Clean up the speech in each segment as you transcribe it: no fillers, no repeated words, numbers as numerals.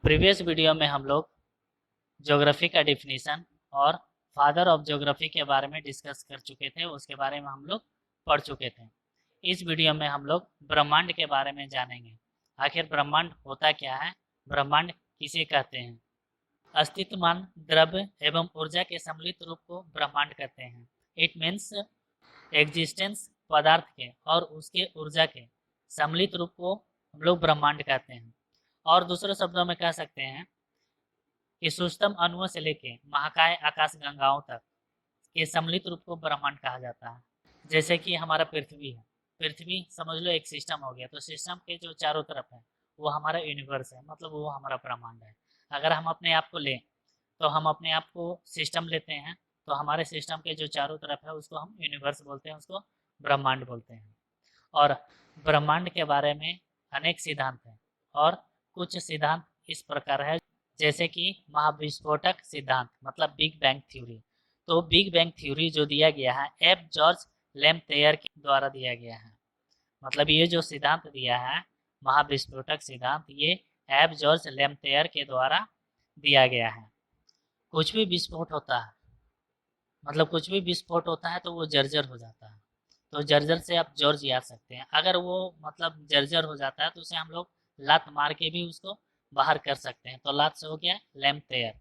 Previous video में हम लोग ज्योग्राफी का डिफिनीशन और फादर ऑफ ज्योग्राफी के बारे में डिस्कस कर चुके थे, उसके बारे में हम लोग पढ़ चुके थे। इस वीडियो में हम लोग ब्रह्मांड के बारे में जानेंगे। आखिर ब्रह्मांड होता क्या है, ब्रह्मांड किसे कहते हैं। अस्तित्वमान द्रव्य एवं ऊर्जा के सम्मिलित रूप को ब्रह्मांड कहते हैं। इट मीन्स एग्जिस्टेंस पदार्थ के और उसके ऊर्जा के सम्मिलित रूप को हम लोग ब्रह्मांड कहते हैं। और दूसरे शब्दों में कह सकते हैं कि सूक्ष्म अणुओं से लेके महाकाय आकाश गंगाओं तक के सम्मिलित रूप को ब्रह्मांड कहा जाता है। जैसे कि हमारा पृथ्वी है, पृथ्वी समझ लो एक सिस्टम हो गया, तो सिस्टम के जो चारों तरफ है वो हमारा यूनिवर्स है, मतलब वो हमारा ब्रह्मांड है। अगर हम अपने आप को लें तो हम अपने आप को सिस्टम लेते हैं, तो हमारे सिस्टम के जो चारों तरफ है उसको हम यूनिवर्स बोलते हैं, उसको ब्रह्मांड बोलते हैं। और ब्रह्मांड के बारे में अनेक सिद्धांत हैं और कुछ सिद्धांत इस प्रकार है, जैसे कि महाविस्फोटक सिद्धांत मतलब बिग बैंग थ्योरी। तो बिग बैंग थ्योरी जो दिया गया है एफ जॉर्ज लेम्पेयर के द्वारा दिया गया है। मतलब ये जो सिद्धांत दिया है महाविस्फोटक सिद्धांत, ये एफ जॉर्ज लेम्पेयर के द्वारा दिया गया है। कुछ भी विस्फोट होता है, मतलब कुछ भी विस्फोट होता है तो वो जर्जर हो जाता है। तो जर्जर से आप जॉर्ज याद सकते हैं। अगर वो मतलब जर्जर हो जाता है तो उसे हम लोग लात मार के भी उसको बाहर कर सकते हैं। तो लात से हो गया लेम्पेयर।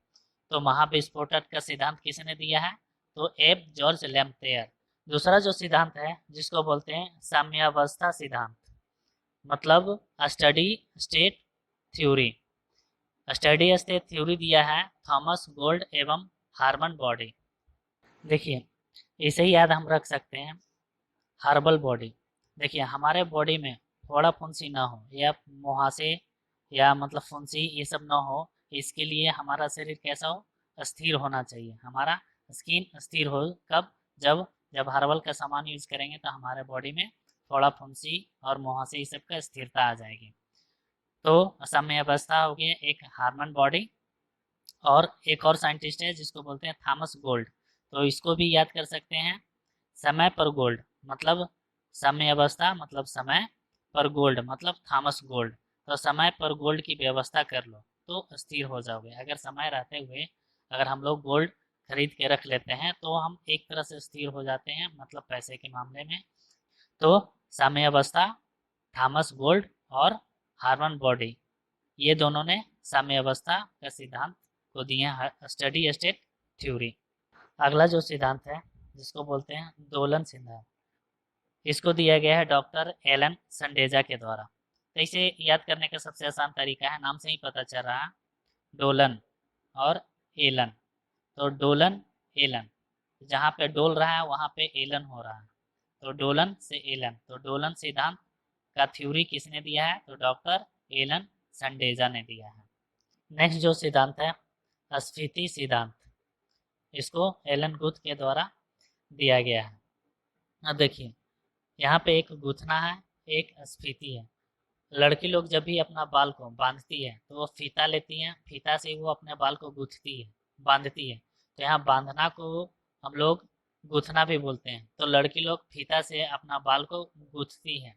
तो महाविस्फोटक का सिद्धांत किसने दिया है, तो एफ जॉर्ज लेम्पेयर। दूसरा जो सिद्धांत है जिसको बोलते हैं साम्यावस्था सिद्धांत, मतलब steady state theory. Steady state theory दिया है थॉमस गोल्ड एवं हार्मन बॉडी। देखिए इसे ही याद हम रख सकते हैं हार्बल बॉडी। देखिए हमारे बॉडी में फोड़ा फुंसी ना हो या मुहासे या मतलब फुंसी ये सब ना हो, इसके लिए हमारा शरीर कैसा हो, स्थिर होना चाहिए। हमारा स्किन स्थिर हो कब, जब जब हर्बल का सामान यूज करेंगे तो हमारे बॉडी में फोड़ा फुंसी और मुहासे ये सब का स्थिरता आ जाएगी। तो साम्य अवस्था हो गई एक हार्मन बॉडी। और एक और साइंटिस्ट है जिसको बोलते हैं थॉमस गोल्ड, तो इसको भी याद कर सकते हैं समय पर गोल्ड, मतलब समय अवस्था मतलब समय पर गोल्ड मतलब थॉमस गोल्ड। तो समय पर गोल्ड की व्यवस्था कर लो तो स्थिर हो जाओगे। अगर समय रहते हुए अगर हम लोग गोल्ड खरीद के रख लेते हैं तो हम एक तरह से स्थिर हो जाते हैं, मतलब पैसे के मामले में। तो समय अवस्था, थॉमस गोल्ड और हार्मन बॉडी, ये दोनों ने साम्य अवस्था का सिद्धांत को दिए हैं स्टडी स्टेट थ्योरी। अगला जो सिद्धांत है जिसको बोलते हैं दोलन सिद्धांत, इसको दिया गया है डॉक्टर एलन संडेजा के द्वारा। तो इसे याद करने का सबसे आसान तरीका है, नाम से ही पता चल रहा है, डोलन और एलन। तो डोलन एलन, जहाँ पे डोल रहा है वहाँ पे एलन हो रहा है, तो डोलन से एलन। तो डोलन सिद्धांत का थ्योरी किसने दिया है, तो डॉक्टर एलन संडेजा ने दिया है। नेक्स्ट जो सिद्धांत है स्फीति सिद्धांत, इसको एलन गुथ के द्वारा दिया गया है। अब देखिए यहाँ पे एक गुथना है, एक स्फीति है। लड़की लोग जब भी अपना बाल को बांधती है तो वो फीता लेती हैं, फीता से वो अपने बाल को गूंथती है, बांधती है। तो यहाँ बांधना को हम लोग गूथना भी बोलते हैं। तो लड़की लोग फीता से अपना बाल को गूंथती है,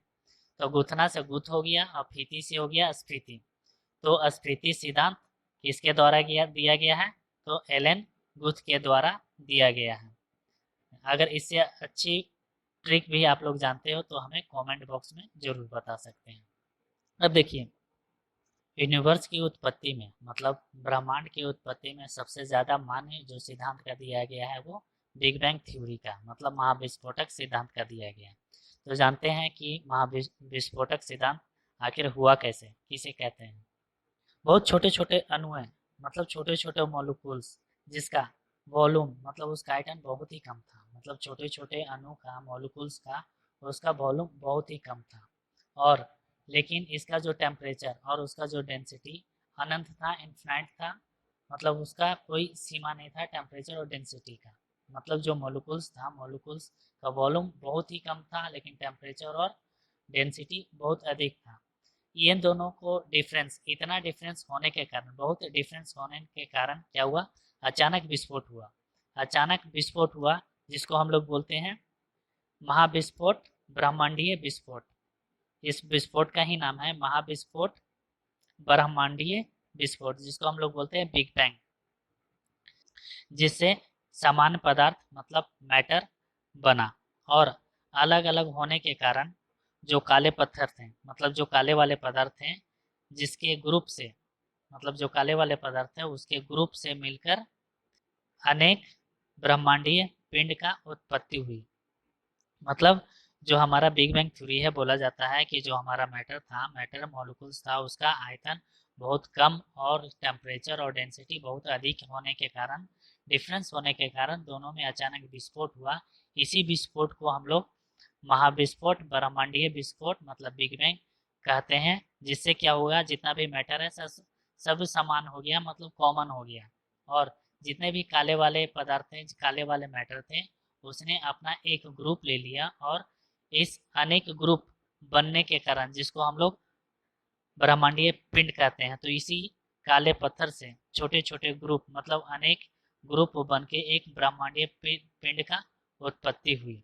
तो गूथना से गुथ हो गया और फीती से हो गया स्फीति। तो स्फीति सिद्धांत किसके द्वारा दिया गया है, तो एलन गुथ के द्वारा दिया गया है। अगर इससे अच्छी ट्रिक भी आप लोग जानते हो तो हमें कमेंट बॉक्स में जरूर बता सकते हैं। अब देखिए यूनिवर्स की उत्पत्ति में मतलब ब्रह्मांड की उत्पत्ति में सबसे ज़्यादा मान्य जो सिद्धांत का दिया गया है वो बिग बैंग थ्योरी का मतलब महाविस्फोटक सिद्धांत का दिया गया है। तो जानते हैं कि महाविस्फोटक सिद्धांत आखिर हुआ कैसे, किसे कहते हैं। बहुत छोटे छोटे अणु हैं, मतलब छोटे छोटे मॉलिक्यूल्स, जिसका वॉल्यूम मतलब उसका आयतन बहुत ही कम था, मतलब छोटे छोटे अणु का मॉलिक्यूल्स का उसका वॉल्यूम बहुत ही कम था। और लेकिन इसका जो टेम्परेचर और उसका जो डेंसिटी अनंत था, इन्फिनाइट था, मतलब उसका कोई सीमा नहीं था टेम्परेचर और डेंसिटी का। मतलब जो मॉलिक्यूल्स था, मॉलिक्यूल्स का वॉल्यूम बहुत ही कम था लेकिन टेम्परेचर और डेंसिटी बहुत अधिक था। इन दोनों को डिफरेंस, इतना डिफरेंस होने के कारण, बहुत डिफरेंस होने के कारण क्या हुआ, अचानक विस्फोट हुआ। अचानक विस्फोट हुआ जिसको हम लोग बोलते हैं महाविस्फोट, ब्रह्मांडीय विस्फोट। इस विस्फोट का ही नाम है महाविस्फोट, ब्रह्मांडीय विस्फोट, जिसको हम लोग बोलते हैं बिग बैंग, जिससे सामान्य पदार्थ मतलब मैटर बना। और अलग अलग होने के कारण जो काले पत्थर थे, मतलब जो काले वाले पदार्थ थे, जिसके ग्रुप से, मतलब जो काले वाले पदार्थ है उसके ग्रुप से मिलकर अनेक ब्रह्मांडीय पिंड का उत्पत्ति हुई। मतलब जो हमारा बिग बैंग थ्योरी है, बोला जाता है कि जो हमारा मैटर था, मैटर मॉलिक्यूल्स था, उसका आयतन बहुत कम और टेम्परेचर और डेंसिटी बहुत अधिक होने के कारण, डिफरेंस होने के कारण दोनों में अचानक विस्फोट हुआ। इसी विस्फोट को हम लोग महाविस्फोट, ब्रह्मांडीय विस्फोट मतलब बिग बैंग कहते हैं। जिससे क्या हुआ, जितना भी मैटर है सब समान हो गया, मतलब कॉमन हो गया। और जितने भी काले वाले पदार्थ थे, काले वाले मैटर थे, उसने अपना एक ग्रुप ले लिया। और इस अनेक ग्रुप बनने के कारण, जिसको हम लोग ब्रह्मांडीय पिंड कहते हैं, तो इसी काले पत्थर से छोटे छोटे ग्रुप मतलब अनेक ग्रुप बन के एक ब्रह्मांडीय पिंड का उत्पत्ति हुई।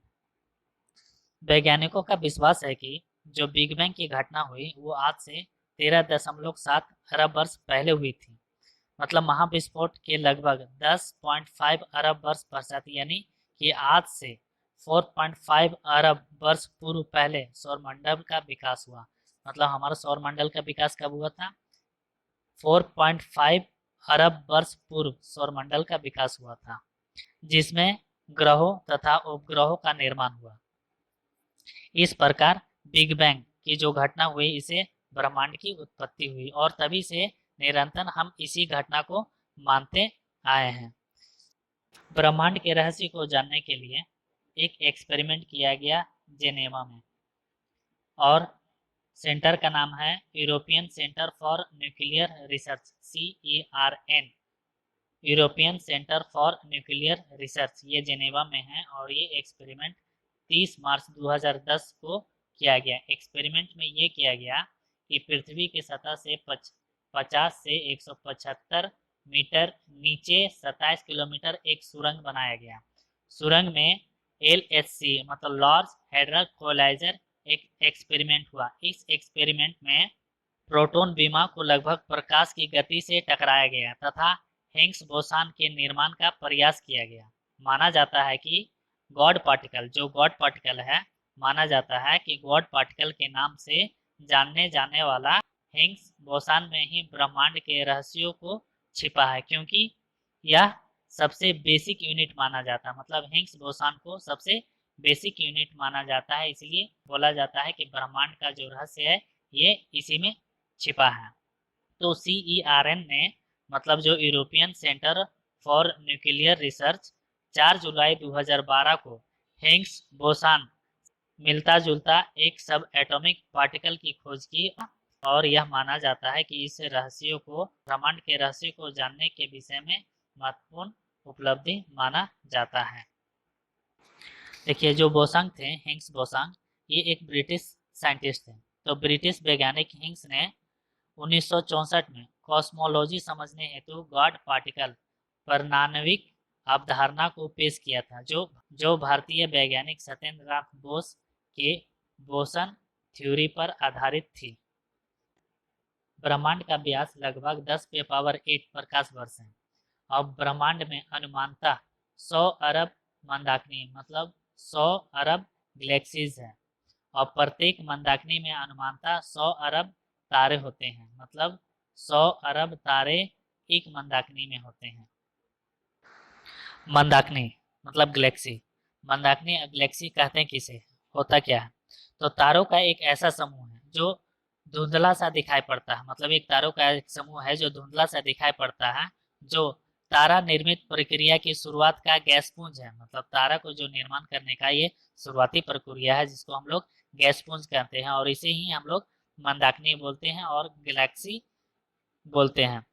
वैज्ञानिकों का विश्वास है कि जो बिग बैंग की घटना हुई वो आज से 13.7 अरब वर्ष पहले हुई थी। मतलब महाविस्फोट के लगभग 10.5 अरब वर्ष पश्चात, यानी कि आज से 4.5 अरब वर्ष पूर्व पहले सौरमंडल का विकास हुआ। मतलब हमारा सौरमंडल का विकास कब हुआ था? 4.5 अरब वर्ष पूर्व सौरमंडल का विकास हुआ था, जिसमें ग्रहों तथा उपग्रहों का निर्माण हुआ। इस प्रकार बिग बैंग की जो घटना हुई, इसे ब्रह्मांड की उत्पत्ति हुई, और तभी से निरंतर हम इसी घटना को मानते आए हैं। ब्रह्मांड के रहस्य को जानने के लिए एक एक्सपेरिमेंट किया गया जेनेवा में, और सेंटर का नाम है European centre for nuclear research, CERN, European centre for nuclear research, ये जेनेवा में है। और ये एक्सपेरिमेंट 30 मार्च 2010 को किया गया। एक्सपेरिमेंट में ये किया गया कि पृथ्वी की सतह से 50 से 175 मीटर नीचे 27 किलोमीटर एक सुरंग बनाया गया। सुरंग में LHC मतलब लार्ज हेड्रल कोलाइजर एक एक्सपेरिमेंट हुआ। इस एक्सपेरिमेंट में प्रोटॉन बीमा को लगभग प्रकाश की गति से टकराया गया तथा हिग्स बोसान के निर्माण का प्रयास किया गया। माना जाता है कि गॉड पार्टिकल, जो गॉड पार्टिकल है, माना जाता है कि गॉड पार्टिकल के नाम से जानने जाने वाला हिग्स बोसान में ही ब्रह्मांड के रहस्यों को छिपा है, क्योंकि यह सबसे बेसिक यूनिट माना जाता है। मतलब हिग्स बोसान को सबसे बेसिक यूनिट माना जाता है, इसलिए बोला जाता है कि ब्रह्मांड का जो रहस्य है ये इसी में छिपा है। तो CERN ने, मतलब जो European centre for nuclear research, 4 जुलाई 2012 को हिग्स बोसान मिलता जुलता एक सब एटॉमिक पार्टिकल की खोज की। और यह माना जाता है कि इस रहस्यों को, ब्रह्मांड के रहस्य को जानने के विषय में महत्वपूर्ण उपलब्धि माना जाता है। देखिए, जो बोसांग थे, हिग्स बोसांग, ये एक ब्रिटिश साइंटिस्ट थे। तो ब्रिटिश वैज्ञानिक हिग्स ने 1964 में कॉस्मोलॉजी समझने हेतु गॉड पार्टिकल परमाणविक अवधारणा को पेश किया था, जो भारतीय वैज्ञानिक सत्येंद्र नाथ बोस के बोसन थ्योरी पर आधारित थी। ब्रह्मांड का व्यास लगभग 10⁸ प्रकाश वर्ष है। अब ब्रह्मांड में अनुमानतः 100 अरब मंदाकिनी मतलब 100 अरब गैलेक्सीज है, और प्रत्येक मंदाकिनी में अनुमानतः 100 अरब तारे होते हैं। मतलब 100 अरब तारे एक मंदाकिनी में होते हैं। मंदाकिनी मतलब गैलेक्सी। मंदाकिनी गैलेक्सी कहते हैं किसे, होता क्या है? तो तारों का एक ऐसा समूह है जो धुंधला सा दिखाई पड़ता है। मतलब एक तारों का एक समूह है जो धुंधला सा दिखाई पड़ता है, जो तारा निर्मित प्रक्रिया की शुरुआत का गैस पुंज है। मतलब तारा को जो निर्माण करने का ये शुरुआती प्रक्रिया है, जिसको हम लोग गैस पुंज कहते हैं, और इसे ही हम लोग मंदाकिनी बोलते हैं और गैलेक्सी बोलते हैं।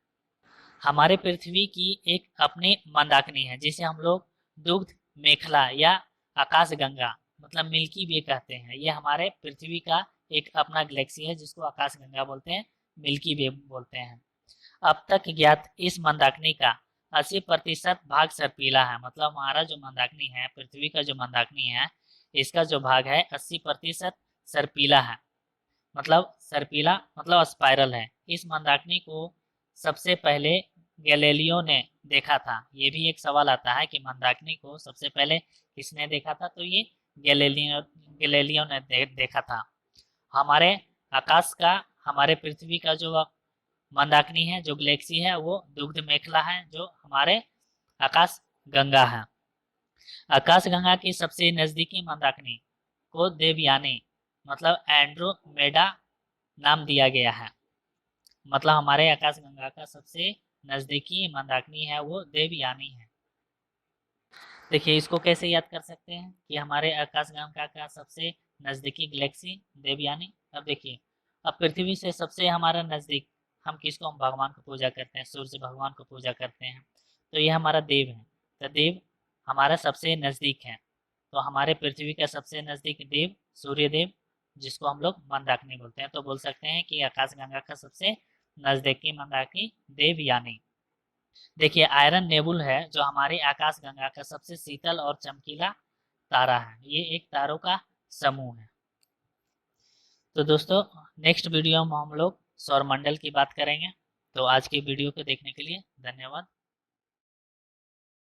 हमारे पृथ्वी की एक अपनी मंदाकिनी है, जिसे हम लोग दुग्ध मेखला या आकाश गंगा मतलब मिल्की वे कहते हैं। ये हमारे पृथ्वी का एक अपना गैलेक्सी है, जिसको आकाश गंगा बोलते हैं, मिल्की वे बोलते हैं। अब तक ज्ञात इस मंदाकिनी का 80% भाग सर्पीला है। मतलब हमारा जो मंदाकिनी है, पृथ्वी का जो मंदाकिनी है, इसका जो भाग है 80% सर्पीला है। मतलब सर्पीला मतलब स्पाइरल है। इस मंदाकिनी को सबसे पहले गैलीलियो ने देखा था? ये भी एक सवाल आता है कि मंदाकिनी को सबसे पहले किसने देखा था? तो ये गैलीलियो गैलीलियो ने देखा था। हमारे आकाश का, हमारे पृथ्वी का जो मंदाकिनी है, जो गैलेक्सी है, वो दुग्ध मेखला है, जो हमारे आकाश गंगा है। आकाश गंगा की सबसे नजदीकी मंदाकिनी को देवयानी मतलब एंड्रोमेडा नाम दिया गया है। मतलब हमारे आकाश गंगा का सबसे नजदीकी मंदाकिनी है वो देवयानी है। देखिए इसको कैसे याद कर सकते हैं कि हमारे आकाश गंगा का सबसे नजदीकी गैलेक्सी देवयानी। अब देखिए, अब पृथ्वी से सबसे हमारा नजदीक, हम किसको, हम भगवान को पूजा करते हैं, सूर्य भगवान को पूजा करते हैं, तो ये हमारा देव है। तो देव हमारा सबसे नजदीक है। तो हमारे पृथ्वी का सबसे नजदीक देव सूर्य देव, जिसको हम लोग मंदाकिनी बोलते हैं। तो बोल सकते हैं कि आकाश गंगा का सबसे नजदीकी मंदाकिनी देवयानी। देखिए आयरन नेबुल है जो हमारे आकाश गंगा का सबसे शीतल और चमकीला तारा है। ये एक तारों का समूह है। तो दोस्तों नेक्स्ट वीडियो में हम लोग सौरमंडल की बात करेंगे। तो आज की वीडियो को देखने के लिए धन्यवाद।